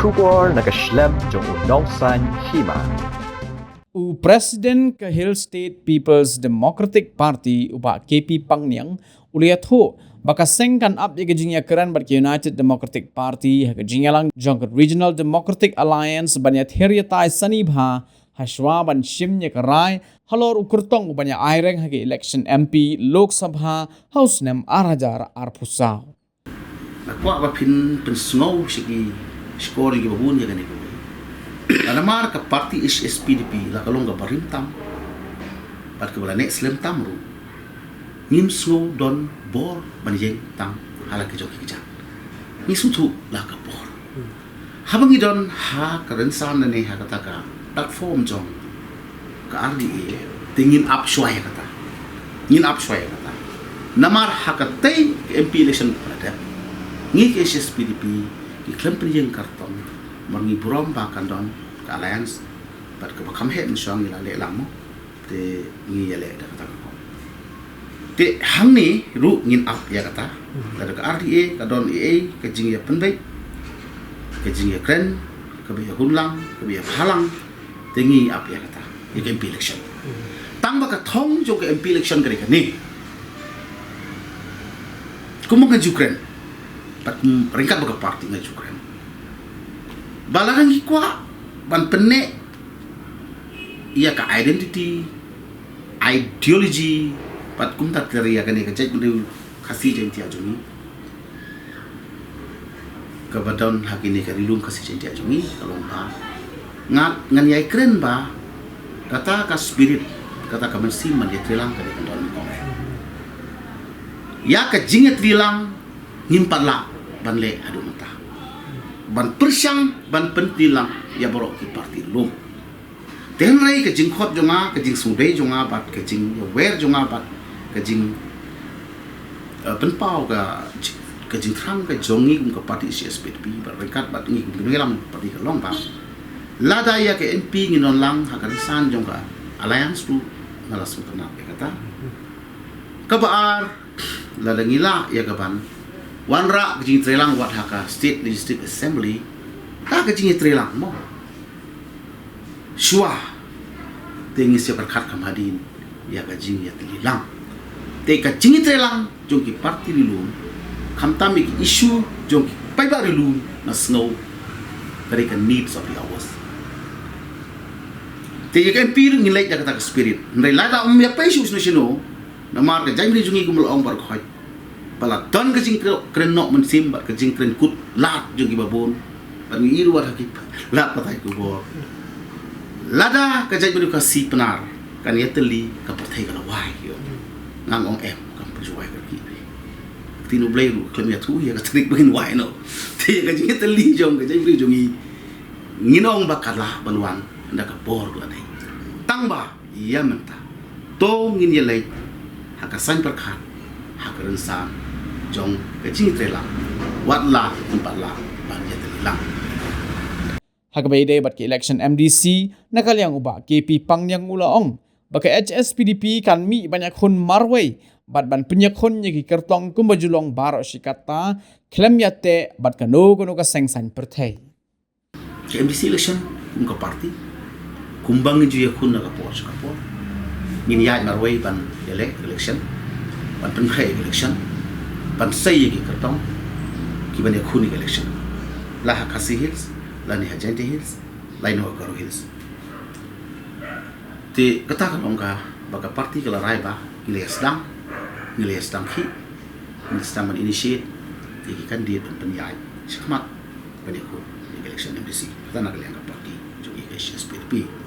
Shugor nakaslem jong unongsan hima. President ke Hill State People's Democratic Party uba KP Pangniang uliat ho baka sengkan up ye gejingya keran bat United Democratic Party ha gejingya lang jong Regional Democratic Alliance banyat heryatai sanibha hashwa ban shimnya karai halor ukurtong ubanya aireng ha election MP Lok Sabha House nem arajar arpusau Nakwa ba pin snow sigi scoring gi babun ya gani ko Alamar ka party is SPDP la kalong ga barimtam pat ke bala next lem tamru nim snow don bor banjeng tam hala ke joki kija ni sutu la ka bor habangi don ha ka rensan ne ha kata ka platform jong ka RDA tingin up shwaya kata ngin up shwaya kata namar ha ka tay MP election pada ni ke SPDP ki klem penjeng karton mangi burom ba kan don ka alliance pat ke bakam het nsong ila le lam te ngi yale da kata ko te hang ni ru ngin up ya kata la ka RDA ka don EA ka jing ya penbai ka jing ya kren ka be hunlang ka be halang te ngi up ya kata ya MP election tang ba ka thong jo ka MP election kare ka ni kumong ka Ukraine pat ringkat ba ka party nga Ukraine balarang hikwa ban penne ia ka identity ideology pat kum tak teriya kane ka jaj mundu khasi jenti ajumi ka badon hakini ka rilum khasi jenti ajumi kalong ba ngan yai kren ba kata ka spirit kata ka mensi man ya trilang ka don ko ya ka jinget trilang nimpala ban le adu mata ban persyang ban pentilang ya borok ki parti lum tenrai ke jing khot jonga ke jing sudai jonga bat ke jing wer jonga bat ke jing penpau ke jing thrang ke jongi kum ke parti CSPDP bat rekat bat ngi kum ngelam parti ke long ba lada ya ke MP nginon lang hakan san jonga alliance tu ngalas mutana kata kabar lada ngila ya kaban wanra kejing trelang wat haka state legislative assembly ka kejing trelang mo shua tengi sia berkat kamadin ya kejing ya telilang te kejing trelang jongki parti lilu kamtami issue jongki paiba lilu na snow dari kan needs of the hours te kan pir ngilai da kata spirit ndai lada ya paisu sino na mar ka jangri jungi gumul ong bar khoi pala don kejing kren nok mensim bat kejing kren kut lat jong ki babon ban ngi ruat hakip lat patai ku bo lada kejai beri kasi penar kan ya teli ka patai kala wai yo ngang ong em kam perjuai ka ki tinu blai ru klem ya tu ya ka trik begin wai no te kejing teli jong kejai beri jongi nginong bakala banwan nda ka bor la dai tangba ya menta to ngin ye lai hakasan perkhat hakaran san jong kecing trelang watla empatla banyak terhilang Hakabayde bat ke election MDC nakalyang uba KP Pangniang ulaong baka HSPDP kan mi banyak hun marway bat ban penyak hun yagi kertong kumbajulong baro shikata klem yate bat kano ka sengsan pertai MDC election ke parti kumbang ju ya kun ka por ngin ya marway ban election ban penkhai election ban sai yagi kertong ki ban ya kun election lah Khasi Hills la ni Hajenti Hills lain no Garo Hills te kata ka longka baka parti kala rai ba ngile sedang ki ngile sedang man initiate yagi kan dia penyai sekhmat ban ya kun election MDC kata nak liang ka parti jo SPDP